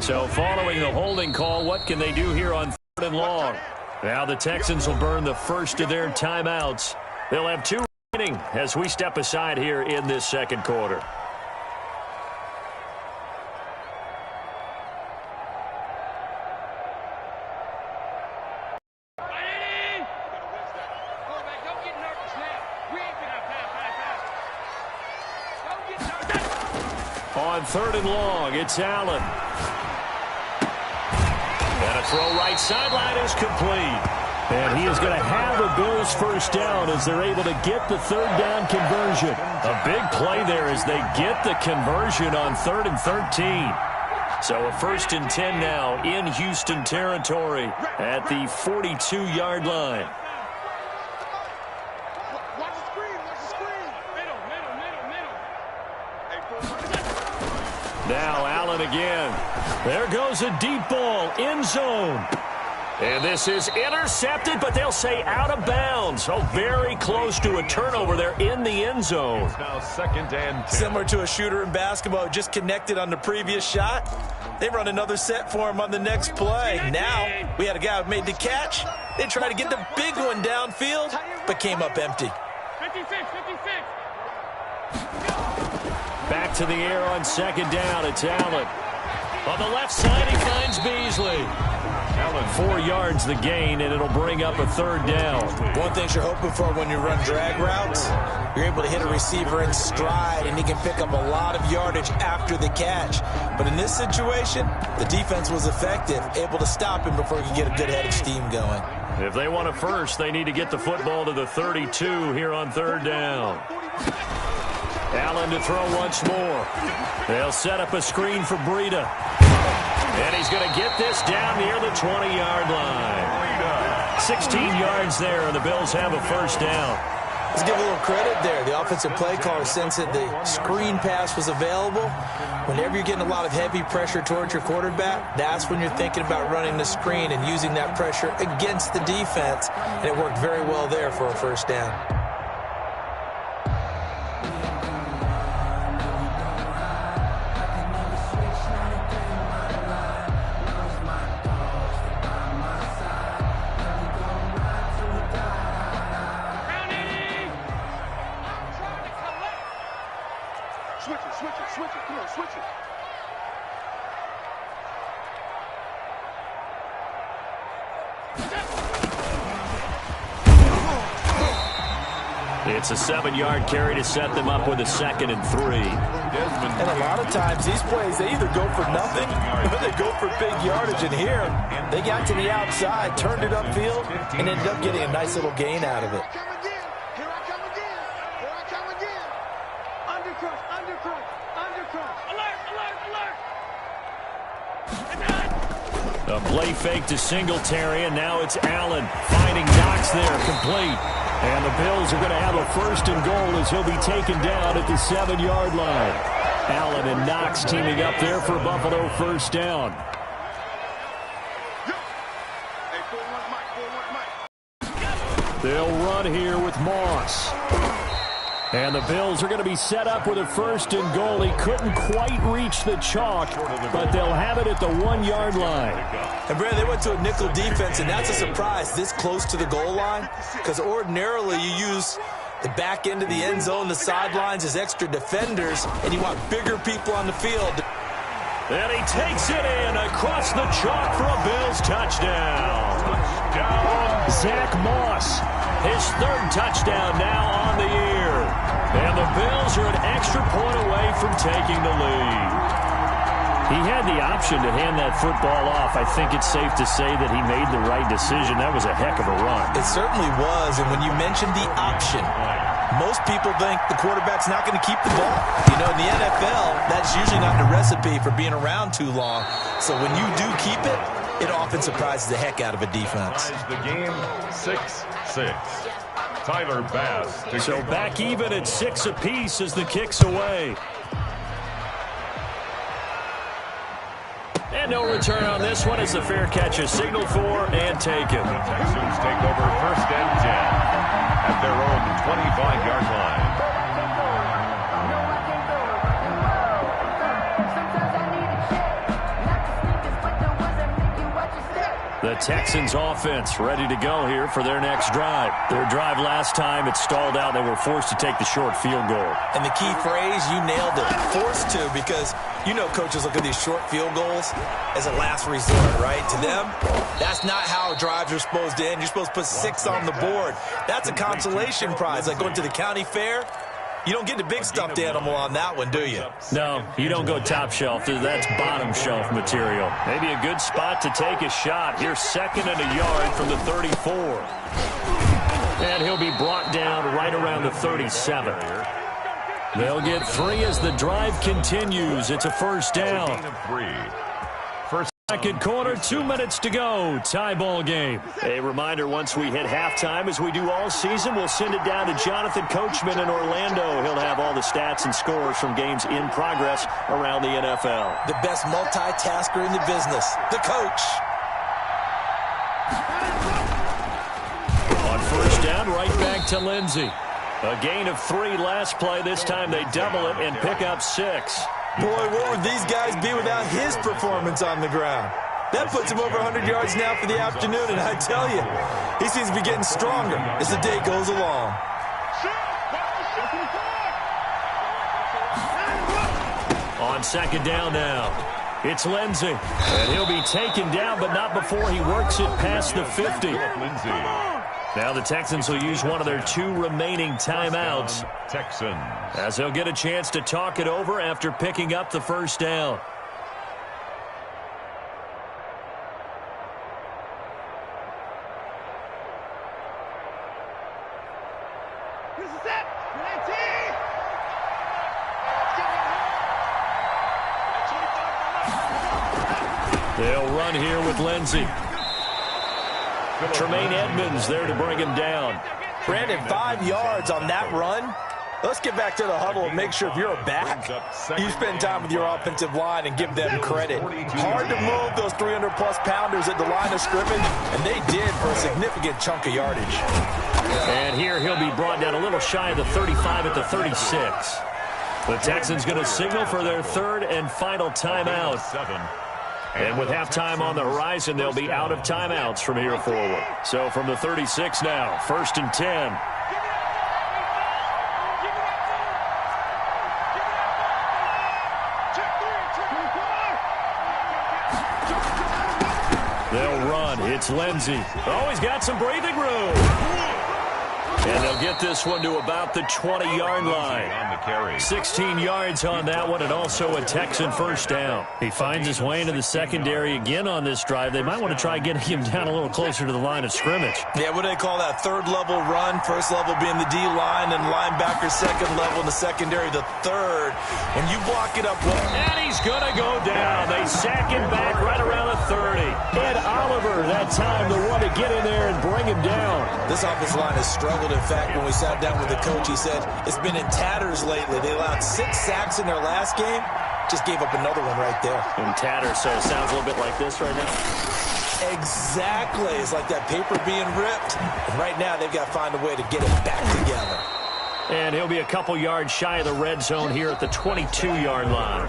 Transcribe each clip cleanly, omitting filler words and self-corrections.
So following the holding call, what can they do here on 3rd and long? Now the Texans will burn the first of their timeouts. They'll have 2 remaining as we step aside here in this second quarter. On 3rd and long, it's Allen. And a throw right sideline is complete. And he is going to have a Bills first down as they're able to get the 3rd down conversion. A big play there as they get the conversion on 3rd and 13. So a 1st and 10 now in Houston territory at the 42-yard line. Now Allen again. There goes a deep ball, end zone. And this is intercepted, but they'll say out of bounds. So very close to a turnover there in the end zone. It's now 2nd and 10. Similar to a shooter in basketball, just connected on the previous shot. They run another set for him on the next play. Now we had a guy who made the catch. They tried to get the big one downfield, but came up empty. 56. Back to the air on 2nd down. It's Allen. On the left side, he finds Beasley. Allen, 4 yards the gain, and it'll bring up a 3rd down. One thing you're hoping for when you run drag routes, you're able to hit a receiver in stride, and he can pick up a lot of yardage after the catch. But in this situation, the defense was effective, able to stop him before he could get a good head of steam going. If they want it first, they need to get the football to the 32 here on 3rd down. Allen to throw once more. They'll set up a screen for Breida. And he's going to get this down near the 20-yard line. 16 yards there, and the Bills have a first down. Let's give a little credit there. The offensive play caller sensed that the screen pass was available. Whenever you're getting a lot of heavy pressure towards your quarterback, that's when you're thinking about running the screen and using that pressure against the defense. And it worked very well there for a first down. It's a 7-yard carry to set them up with a 2nd and 3. And a lot of times these plays, they either go for nothing or they go for big yardage. And here, they got to the outside, turned it upfield, and ended up getting a nice little gain out of it. A play fake to Singletary, and now it's Allen finding Knox there, complete. And the Bills are going to have a 1st and goal as he'll be taken down at the 7-yard line. Allen and Knox teaming up there for Buffalo first down. They'll run here with Moss. And the Bills are going to be set up with a 1st and goal. He couldn't quite reach the chalk, but they'll have it at the 1-yard line. And, Brad, they went to a nickel defense, and that's a surprise this close to the goal line, because ordinarily you use the back end of the end zone, the sidelines as extra defenders, and you want bigger people on the field. And he takes it in across the chalk for a Bills touchdown. Zach Moss, his 3rd touchdown now on the year. And the Bills are an extra point away from taking the lead. He had the option to hand that football off. I think it's safe to say that he made the right decision. That was a heck of a run. It certainly was, and when you mentioned the option, most people think the quarterback's not going to keep the ball. You know, in the NFL, that's usually not the recipe for being around too long. So when you do keep it, it often surprises the heck out of a defense. The game 6-6. Tyler Bass. So back even at 6 apiece as the kick's away. And no return on this one as the fair catch is signaled for and taken. The Texans take over 1st and 10 at their own 25-yard line. The Texans offense ready to go here for their next drive. Their drive last time, it stalled out. They were forced to take the short field goal. And the key phrase, you nailed it, forced to, because you know coaches look at these short field goals as a last resort, right? To them, that's not how drives are supposed to end. You're supposed to put 6 on the board. That's a consolation prize, like going to the county fair. You don't get the big stuffed animal on that one, do you? No, you don't go top shelf. That's bottom shelf material. Maybe a good spot to take a shot. Here's 2nd and a yard from the 34. And he'll be brought down right around the 37. They'll get 3 as the drive continues. It's a first down. Second quarter, 2 minutes to go. Tie ball game. A reminder, once we hit halftime, as we do all season, we'll send it down to Jonathan Coachman in Orlando. He'll have all the stats and scores from games in progress around the NFL. The best multitasker in the business, the coach. On first down, right back to Lindsey. A gain of 3 last play. This time they double it and pick up 6. Boy, what would these guys be without his performance on the ground? That puts him over 100 yards now for the afternoon, and I tell you, he seems to be getting stronger as the day goes along. On second down now, it's Lindsey. And he'll be taken down, but not before he works it past the 50. Now the Texans will use one of their 2 remaining timeouts. Texans. As they'll get a chance to talk it over after picking up the first down. They'll run here with Lindsey. Tremaine Edmonds there to bring him down. Brandon, 5 yards on that run. Let's get back to the huddle and make sure if you're a back, you spend time with your offensive line and give them credit. Hard to move those 300-plus pounders at the line of scrimmage, and they did for a significant chunk of yardage. And here he'll be brought down a little shy of the 35 at the 36. The Texans going to signal for their 3rd and final timeout. And with halftime on the horizon, they'll be out of timeouts from here forward. So from the 36 now, 1st and 10. They'll run. It's Lindsey. Oh, he's got some breathing room. And they'll get this one to about the 20-yard line. 16 yards on that one, and also a Texan first down. He finds his way into the secondary again on this drive. They might want to try getting him down a little closer to the line of scrimmage. Yeah, what do they call that? 3rd level run. 1st level being the D-line, and linebacker 2nd level, and the secondary the 3rd. When you block it up well. And he's going to go down. They sack him back right around the 30. Ed Oliver, that time, the one to get in there and bring him down. This offensive line has struggled. In fact, when we sat down with the coach, he said it's been in tatters lately. They allowed 6 sacks in their last game. Just gave up another one right there. In tatters, so it sounds a little bit like this right now. Exactly. It's like that paper being ripped. And right now, they've got to find a way to get it back together. And he'll be a couple yards shy of the red zone here at the 22-yard line.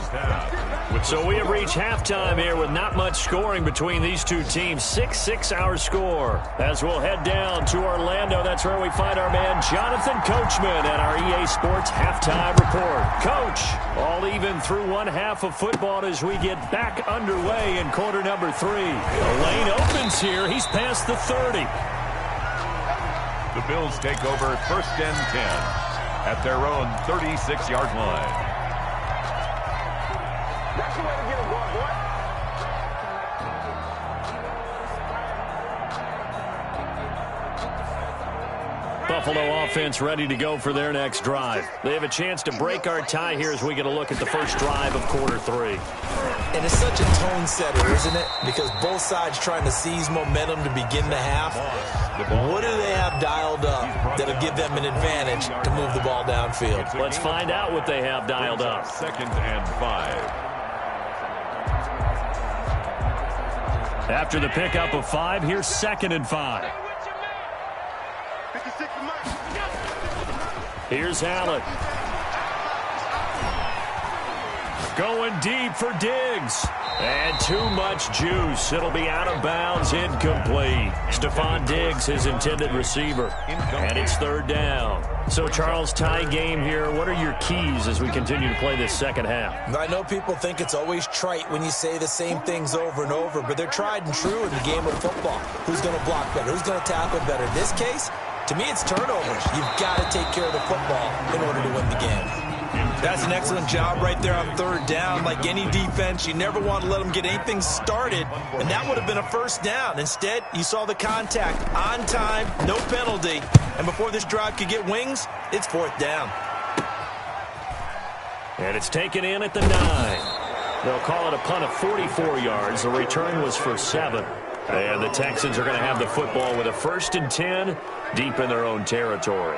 So we have reached halftime here with not much scoring between these two teams. 6-6 our score. As we'll head down to Orlando, that's where we find our man Jonathan Coachman at our EA Sports Halftime Report. Coach, all even through one half of football as we get back underway in quarter number 3. The lane opens here. He's past the 30. The Bills take over 1st and 10 at their own 36-yard line. That's the way to get it going, boy. Buffalo offense ready to go for their next drive. They have a chance to break our tie here as we get a look at the first drive of quarter 3. And it's such a tone setter, isn't it? Because both sides trying to seize momentum to begin the half. What do they have dialed up that'll give them an advantage to move the ball downfield? Let's find out what they have dialed up. 2nd and 5. After the pickup of 5, here's 2nd and 5. Here's Allen. Going deep for Diggs. And too much juice. It'll be out of bounds, incomplete. Stephon Diggs, his intended receiver. And it's third down. So, Charles, tie game here. What are your keys as we continue to play this second half? I know people think it's always trite when you say the same things over and over, but they're tried and true in the game of football. Who's going to block better? Who's going to tackle better? In this case, to me, it's turnovers. You've got to take care of the football in order to win the game. That's an excellent job right there on third down. Like any defense, you never want to let them get anything started, and that would have been a first down. Instead, you saw the contact on time, no penalty, and before this drive could get wings, it's fourth down. And it's taken in at the 9. They'll call it a punt of 44 yards. The return was for 7. And the Texans are going to have the football with a 1st and 10 deep in their own territory.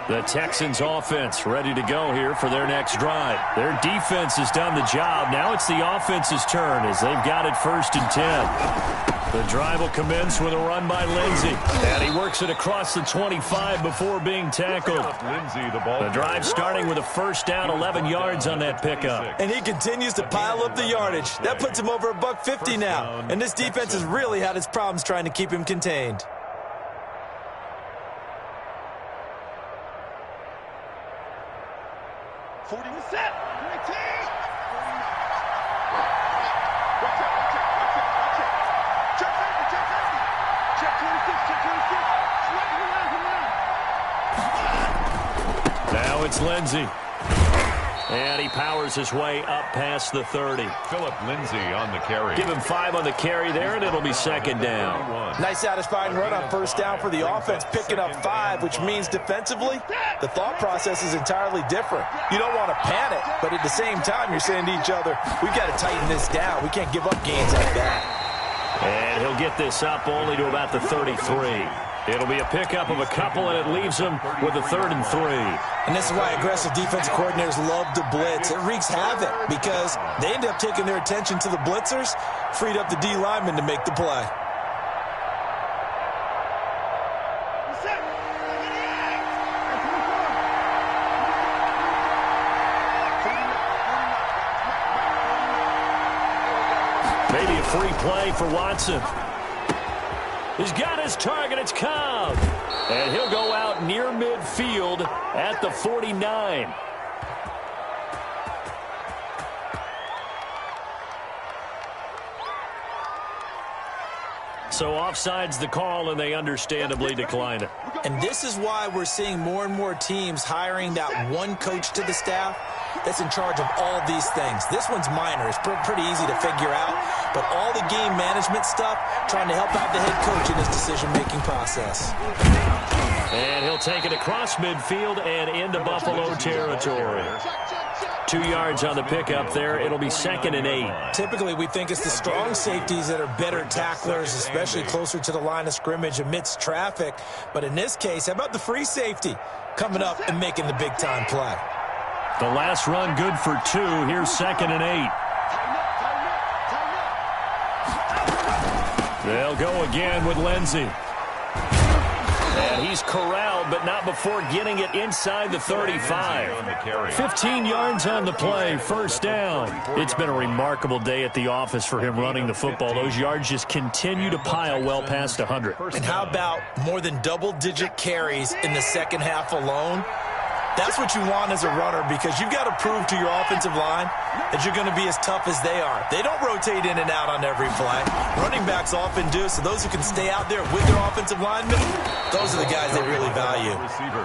The Texans offense ready to go here for their next drive. Their defense has done the job. Now it's the offense's turn as they've got it 1st and 10. The drive will commence with a run by Lindsey. And he works it across the 25 before being tackled. The drive starting with a first down, 11 yards on that pickup. And he continues to pile up the yardage. That puts him over $150 now. And this defense has really had its problems trying to keep him contained. Now it's Lindsey. And he powers his way up past the 30. Philip Lindsey on the carry. Give him 5 on the carry there, and it'll be second down. Nice satisfying run on first down for the offense, picking up 5, which means defensively, the thought process is entirely different. You don't want to panic, but at the same time, you're saying to each other, we've got to tighten this down. We can't give up gains like that. And he'll get this up only to about the 33. It'll be a pickup of a couple, and it leaves him with a 3rd and 3. And this is why aggressive defensive coordinators love to blitz. It wreaks havoc because they end up taking their attention to the blitzers, freed up the D lineman to make the play. Maybe a free play for Watson. He's got his target. It's Cobb. And he'll go out near midfield at the 49. So offside's the call, and they understandably decline it. And this is why we're seeing more and more teams hiring that one coach to the staff that's in charge of all these things. This one's minor. It's pretty easy to figure out. But all the game management stuff, trying to help out the head coach in his decision-making process. And he'll take it across midfield and into Buffalo territory. 2 yards on the pickup there. It'll be 2nd and 8. Typically, we think it's the strong safeties that are better tacklers, especially closer to the line of scrimmage amidst traffic. But in this case, how about the free safety coming up and making the big-time play? The last run good for 2. Here's 2nd and 8. They'll go again with Lindsey. And he's corralled, but not before getting it inside the 35. 15 yards on the play, first down. It's been a remarkable day at the office for him running the football. Those yards just continue to pile well past 100. And how about more than double-digit carries in the second half alone? That's what you want as a runner, because you've got to prove to your offensive line that you're going to be as tough as they are. They don't rotate in and out on every play. Running backs often do, so those who can stay out there with their offensive linemen, those are the guys they really value.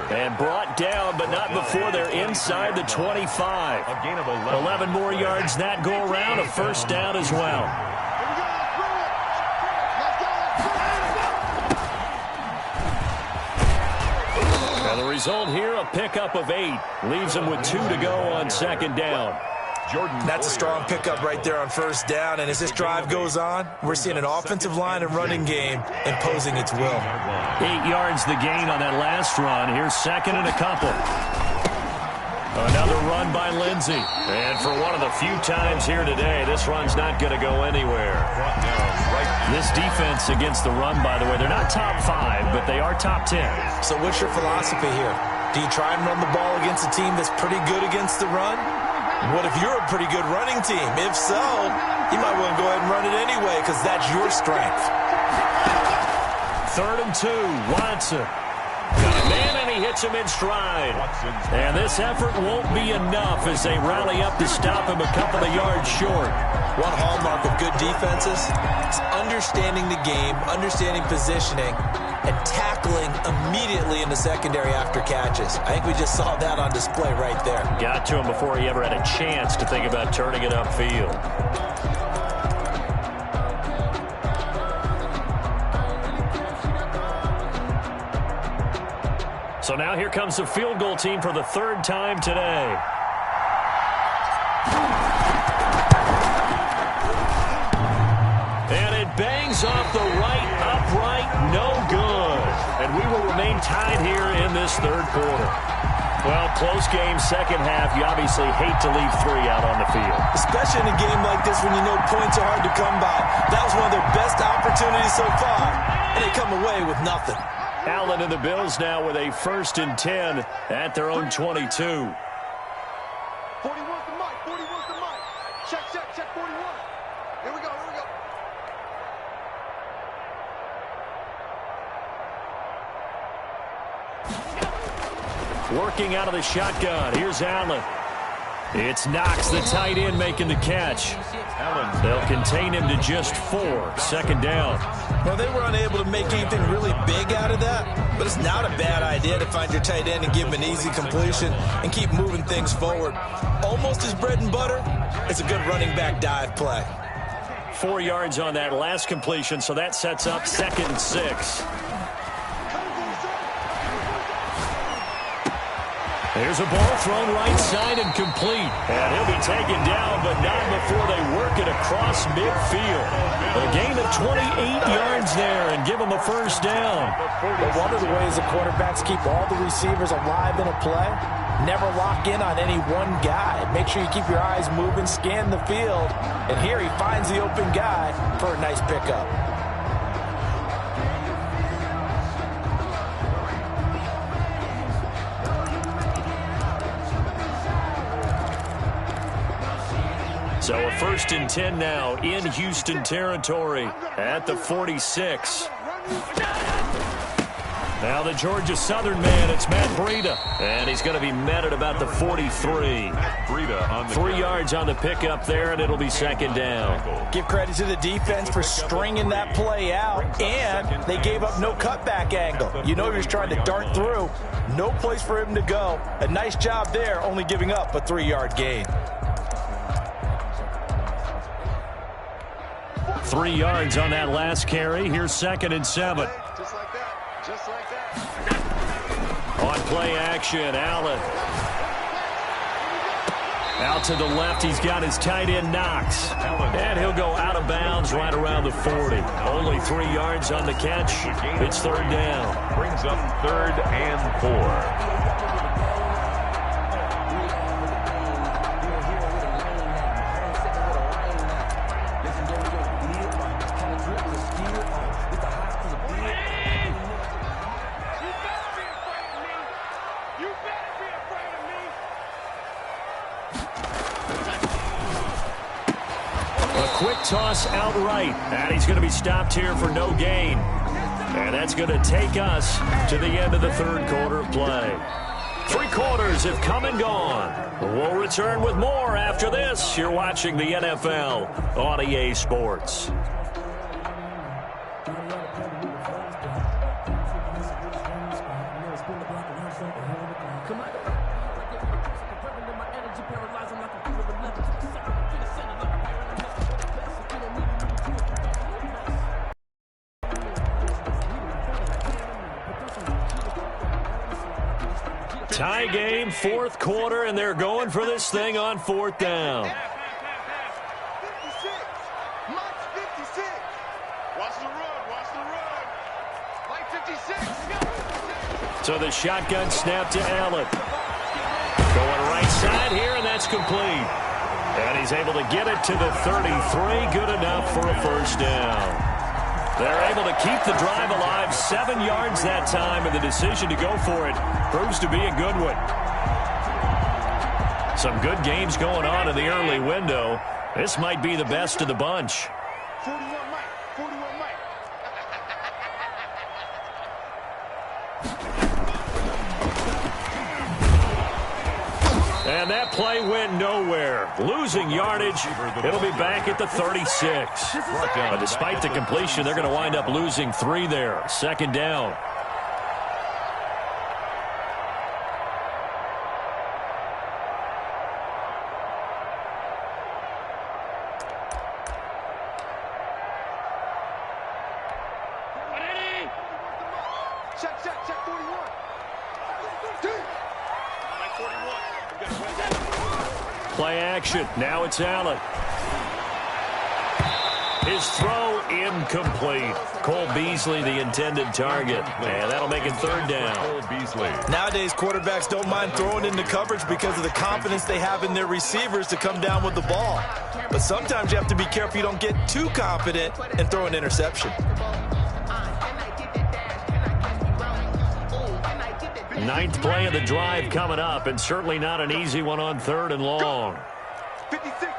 And brought down, but not before they're inside the 25. 11 more yards that go around, a first down as well. And the result here, a pickup of 8. Leaves them with 2 to go on second down. That's a strong pickup right there on first down. And as this drive goes on, we're seeing an offensive line and running game imposing its will. 8 yards the gain on that last run. Here's 2nd and a couple. Another run by Lindsey. And for one of the few times here today, this run's not going to go anywhere. This defense against the run, by the way, they're not top 5, but they are top 10. So what's your philosophy here? Do you try and run the ball against a team that's pretty good against the run? What if you're a pretty good running team? If so, you might want to go ahead and run it anyway because that's your strength. 3rd and 2, Watson. Got a man, and he hits him in stride. And this effort won't be enough as they rally up to stop him a couple of yards short. One hallmark of good defenses is understanding the game, understanding positioning, and tackling immediately in the secondary after catches. I think we just saw that on display right there. Got to him before he ever had a chance to think about turning it upfield. So now here comes the field goal team for the 3rd time today. And it bangs off the right upright, no good. And we will remain tied here in this 3rd quarter. Well, close game, second half. You obviously hate to leave 3 out on the field. Especially in a game like this when you know points are hard to come by. That was one of their best opportunities so far, and they come away with nothing. Allen and the Bills now with a 1st and 10 at their own 22. 41's the mic. 41's the mic. Check, 41. Here we go. Working out of the shotgun. Here's Allen. It's Knox, the tight end, making the catch. They'll contain him to just 4. 2nd down. Well, they were unable to make anything really big out of that, but it's not a bad idea to find your tight end and give him an easy completion and keep moving things forward. Almost his bread and butter. It's a good running back dive play. 4 yards on that last completion, so that sets up 2nd and 6. There's a ball thrown right side and complete. And he'll be taken down, but not before they work it across midfield. A gain of 28 yards there and give them a 1st down. But one of the ways the quarterbacks keep all the receivers alive in a play, never lock in on any one guy. Make sure you keep your eyes moving, scan the field. And here he finds the open guy for a nice pickup. So a 1st and 10 now in Houston territory at the 46. Now the Georgia Southern man, it's Matt Breida. And he's going to be met at about the 43. Breida on the 3 yards on the pickup there, and it'll be 2nd down. Give credit to the defense for stringing that play out, and they gave up no cutback angle. You know he was trying to dart through. No place for him to go. A nice job there, only giving up a 3-yard gain. 3 yards on that last carry. Here's 2nd and 7. Just like that. On play action, Allen. Out to the left, he's got his tight end, Knox. And he'll go out of bounds right around the 40. Only 3 yards on the catch. It's 3rd down. Brings up 3rd and 4. Toss outright, and he's going to be stopped here for no gain. And that's going to take us to the end of the 3rd quarter of play. 3 quarters have come and gone. We'll return with more after this. You're watching the NFL on EA Sports. Tie game, 4th quarter, and they're going for this thing on 4th down. 56. Mike's 56. Watch the run. Mike 56. So the shotgun snap to Allen. Going right side here, and that's complete. And he's able to get it to the 33. Good enough for a 1st down. They're able to keep the drive alive, 7 yards that time, and the decision to go for it proves to be a good one. Some good games going on in the early window. This might be the best of the bunch. 41 Mike. 41 Mike. And that play went nowhere. Losing yardage. It'll be back at the 36. But despite the completion, they're going to wind up losing 3 there. Second down. Check 41. Play action. Now it's Allen. His throw incomplete. Cole Beasley, the intended target. And that'll make it third down. Cole Beasley. Nowadays, quarterbacks don't mind throwing into coverage because of the confidence they have in their receivers to come down with the ball. But sometimes you have to be careful you don't get too confident and throw an interception. Ninth play of the drive coming up, and certainly not an easy one on third and long. 56.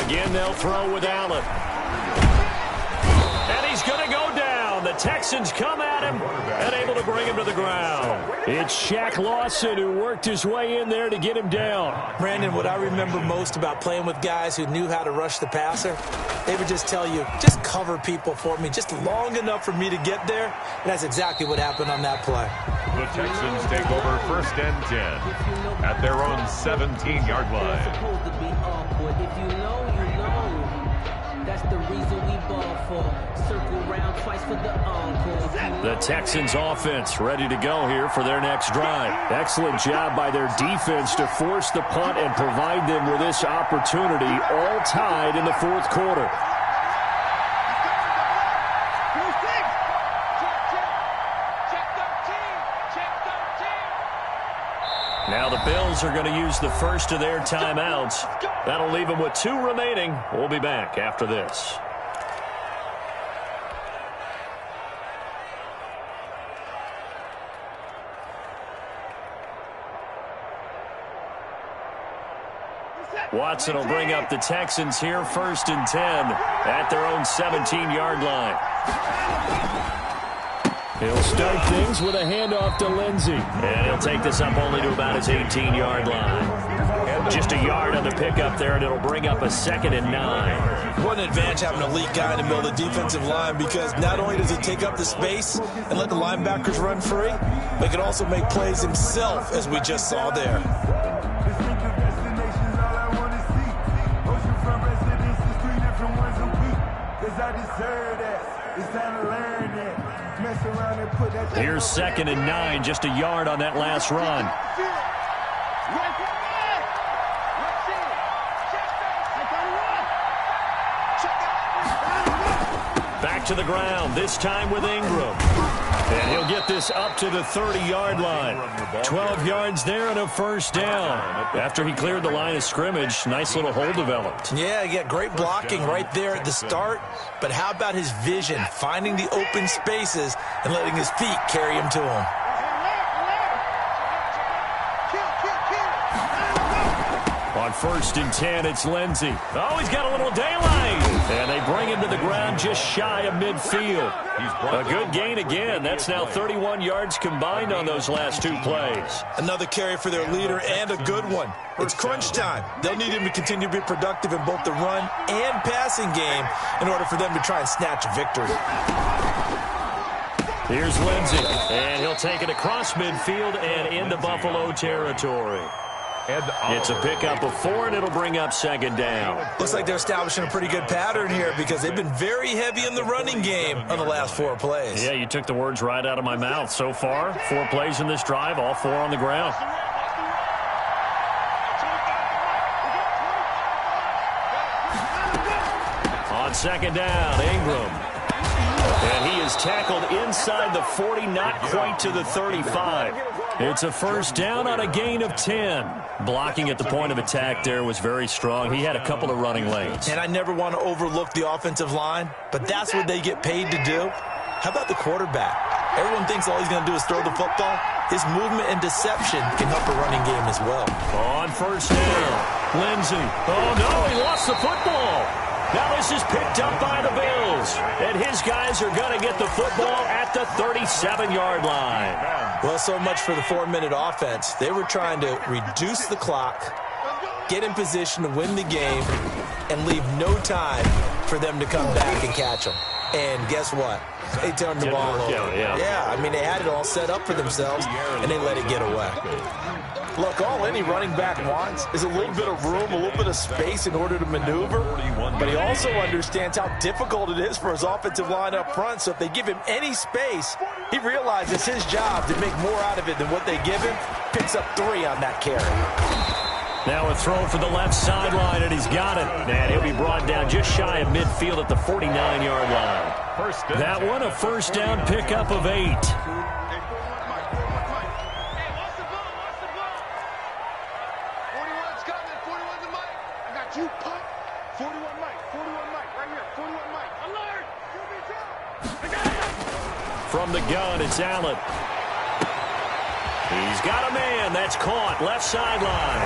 Again, they'll throw with Allen. And he's going to go down. The Texans come at him and able to bring him to the ground. It's Shaq Lawson who worked his way in there to get him down. Brandon, what I remember most about playing with guys who knew how to rush the passer, they would just tell you, just cover people for me, just long enough for me to get there. And that's exactly what happened on that play. The Texans take over first and 10 at their own 17-yard line. If you know, you know. That's the reason we ball for. Circle round twice for the encore. The Texans offense ready to go here for their next drive. Excellent job by their defense to force the punt and provide them with this opportunity, all tied in the fourth quarter. Now the Bills are going to use the first of their timeouts. That'll leave them with 2 remaining. We'll be back after this. Watson will bring up the Texans here first and 10 at their own 17-yard line. He'll start things with a handoff to Lindsey. And he'll take this up only to about his 18-yard line. Just a yard on the pickup there, and it'll bring up a 2nd and 9. What an advantage having an elite guy in the middle of the defensive line, because not only does he take up the space and let the linebackers run free, but he can also make plays himself, as we just saw there. Here's 2nd and 9, just a yard on that last run. Back to the ground, this time with Ingram. And he'll get this up to the 30-yard line. 12 yards there and a first down. After he cleared the line of scrimmage, nice little hole developed. Yeah, he got great blocking right there at the start. But how about his vision, finding the open spaces and letting his feet carry him to him? On 1st and 10, it's Lindsey. Oh, he's got a little daylight. And they bring him to the ground just shy of midfield. A good gain again. That's now 31 yards combined on those last 2 plays. Another carry for their leader, and a good one. It's crunch time. They'll need him to continue to be productive in both the run and passing game in order for them to try and snatch a victory. Here's Lindsey, and he'll take it across midfield and into Buffalo territory. It's a pickup of 4, and it'll bring up 2nd down. Looks like they're establishing a pretty good pattern here, because they've been very heavy in the running game on the last 4 plays. Yeah, you took the words right out of my mouth. So far, 4 plays in this drive, all 4 on the ground. On 2nd down, Ingram. And he is tackled inside the 40, not quite to the 35. It's a first down on a gain of 10. Blocking at the point of attack there was very strong. He had a couple of running lanes. And I never want to overlook the offensive line, but that's what they get paid to do. How about the quarterback? Everyone thinks all he's going to do is throw the football. His movement and deception can help a running game as well. On first down, Lindsey. Oh, no, he lost the football. Now this is picked up by the Bills. And his guys are going to get the football at the 37-yard line. Well, so much for the 4-minute offense. They were trying to reduce the clock, get in position to win the game, and leave no time for them to come back and catch them. And guess what? They turned the ball over. Yeah, I mean, they had it all set up for themselves, and they let it get away. Look, all any running back wants is a little bit of room, a little bit of space in order to maneuver. But he also understands how difficult it is for his offensive line up front. So if they give him any space, he realizes his job to make more out of it than what they give him. Picks up 3 on that carry. Now a throw for the left sideline, and he's got it. And he'll be brought down just shy of midfield at the 49-yard line. That one, a first down pickup of 8. 41 Mike, right here, 41 Mike. Alert! From the gun, it's Allen. He's got a man. That's caught. Left sideline.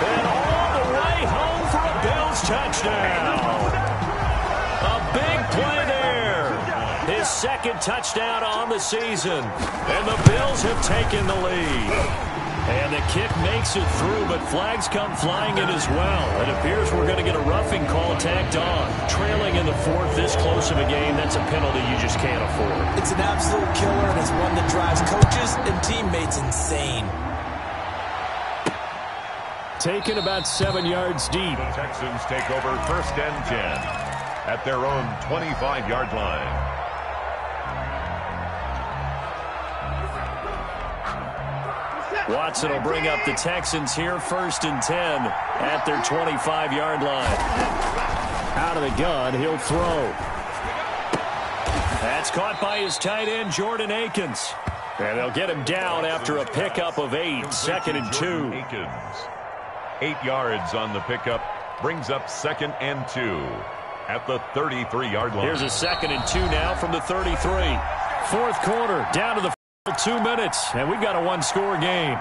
And all the way home for a Bills touchdown. A big play there. His second touchdown on the season. And the Bills have taken the lead. And the kick makes it through, but flags come flying in as well. It appears we're going to get a roughing call tacked on. Trailing in the fourth, this close of a game, that's a penalty you just can't afford. It's an absolute killer, and it's one that drives coaches and teammates insane. Taken about 7 yards deep. The Texans take over first and 10 at their own 25-yard line. Watson will bring up the Texans here, first and 10 at their 25-yard line. Out of the gun, he'll throw. That's caught by his tight end, Jordan Akins. And they'll get him down after a pickup of 8, second and 2. Akins, 8 yards on the pickup, brings up second and 2 at the 33-yard line. Here's a second and 2 now from the 33. Fourth quarter, down to the 2 minutes, and we've got a one-score game.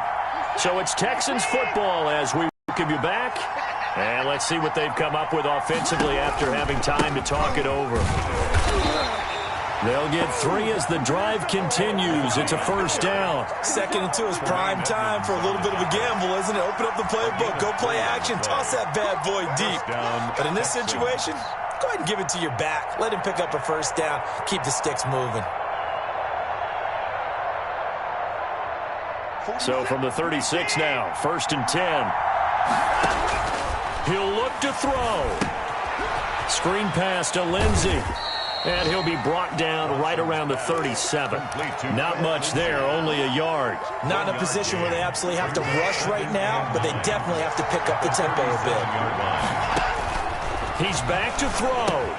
So it's Texans football as we welcome you back. And let's see what they've come up with offensively after having time to talk it over. They'll get 3 as the drive continues. It's a first down. Second and 2 is prime time for a little bit of a gamble, isn't it? Open up the playbook, go play action, toss that bad boy deep. But in this situation, go ahead and give it to your back. Let him pick up a first down. Keep the sticks moving. So from the 36 now, first and 10. He'll look to throw. Screen pass to Lindsey. And he'll be brought down right around the 37. Not much there, only a yard. Not in a position where they absolutely have to rush right now, but they definitely have to pick up the tempo a bit. He's back to throw.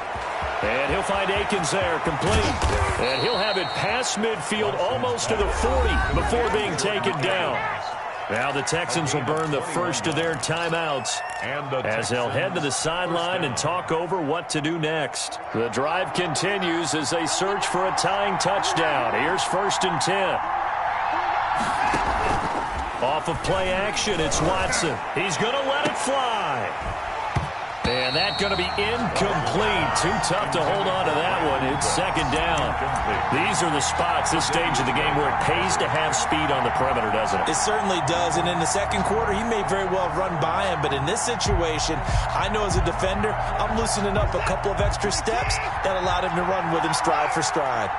And he'll find Akins there, complete. And he'll have it past midfield, almost to the 40, before being taken down. Now the Texans will burn the first of their timeouts as they'll head to the sideline and talk over what to do next. The drive continues as they search for a tying touchdown. Here's first and 10. Off of play action, it's Watson. He's going to let it fly. And that's going to be incomplete. Too tough to hold on to that one. It's second down. These are the spots, this stage of the game, where it pays to have speed on the perimeter, doesn't it? It certainly does. And in the second quarter, he may very well run by him. But in this situation, I know as a defender, I'm loosening up a couple of extra steps that allowed him to run with him stride for stride.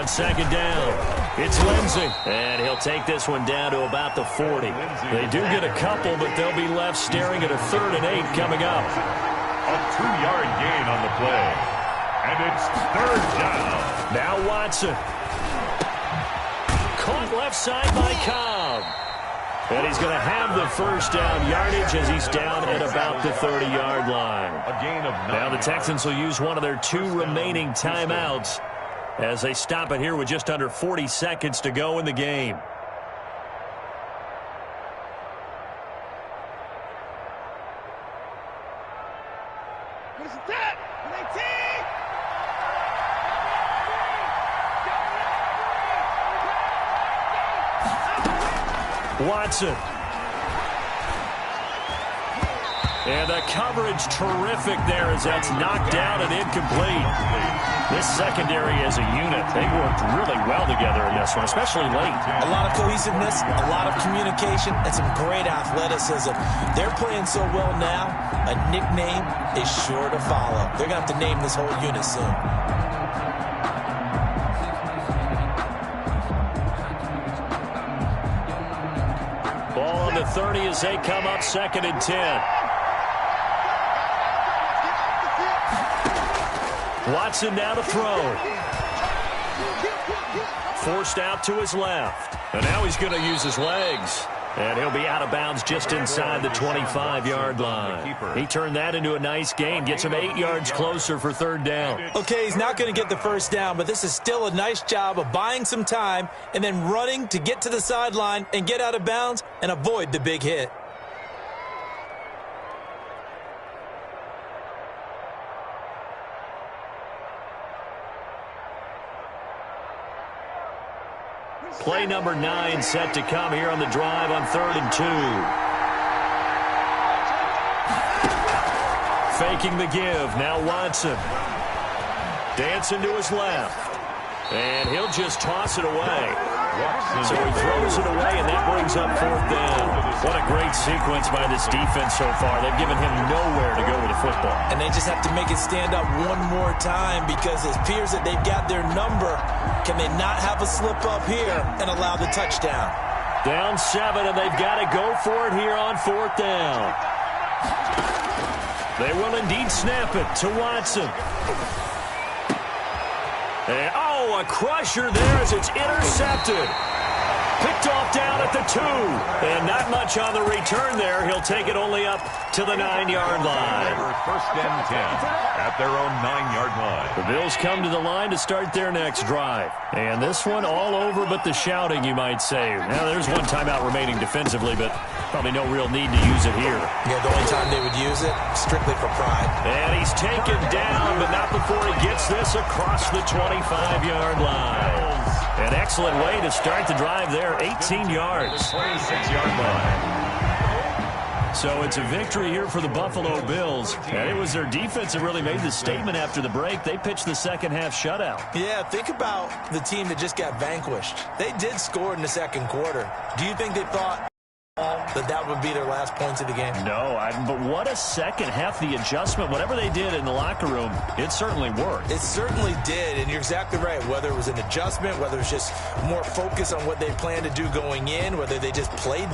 Second down. It's Lindsey. And he'll take this one down to about the 40. They do get a couple, but they'll be left staring at a 3rd and 8 coming up. A 2-yard gain on the play. And it's 3rd down. Now Watson. Caught left side by Cobb. And he's going to have the first down yardage as he's down at about the 30-yard line. A gain of 9 Now the Texans will use one of their 2 remaining timeouts as they stop it here with just under 40 seconds to go in the game. Watson. And the coverage terrific there as that's knocked down and incomplete. This secondary as a unit, they worked really well together in this one, especially late. A lot of cohesiveness, a lot of communication, and some great athleticism. They're playing so well now, a nickname is sure to follow. They're going to have to name this whole unit soon. Ball on the 30 as they come up 2nd and 10. Watson now to throw. Forced out to his left. And now he's going to use his legs. And he'll be out of bounds just inside the 25-yard line. He turned that into a nice gain. Gets him 8 yards closer for 3rd down. Okay, he's not going to get the first down, but this is still a nice job of buying some time and then running to get to the sideline and get out of bounds and avoid the big hit. Play number 9 set to come here on the drive on 3rd and 2. Faking the give. Now Watson. Dancing to his left. And he'll just toss it away. So he throws it away, and that brings up 4th down. What a great sequence by this defense so far. They've given him nowhere to go with the football. And they just have to make it stand up one more time because it appears that they've got their number. Can they not have a slip up here and allow the touchdown? Down 7, and they've got to go for it here on 4th down. They will indeed snap it to Watson. And, oh, a crusher there as it's intercepted. Picked off down at the 2. And not much on the return there. He'll take it only up to the 9-yard line. 1st and 10 at their own 9-yard line. The Bills come to the line to start their next drive. And this one all over but the shouting, you might say. Now, there's one timeout remaining defensively, but probably no real need to use it here. Yeah, the only time they would use it, strictly for pride. And he's taken down, but not before he gets this across the 25-yard line. An excellent way to start the drive there, 18 yards. 26-yard line. So it's a victory here for the Buffalo Bills. And it was their defense that really made the statement after the break. They pitched the second-half shutout. Yeah, think about the team that just got vanquished. They did score in the 2nd quarter. Do you think they thought that would be their last points of the game? No, but what a second half, the adjustment, whatever they did in the locker room, it certainly worked. It certainly did, and you're exactly right. Whether it was an adjustment, whether it was just more focus on what they planned to do going in, whether they just played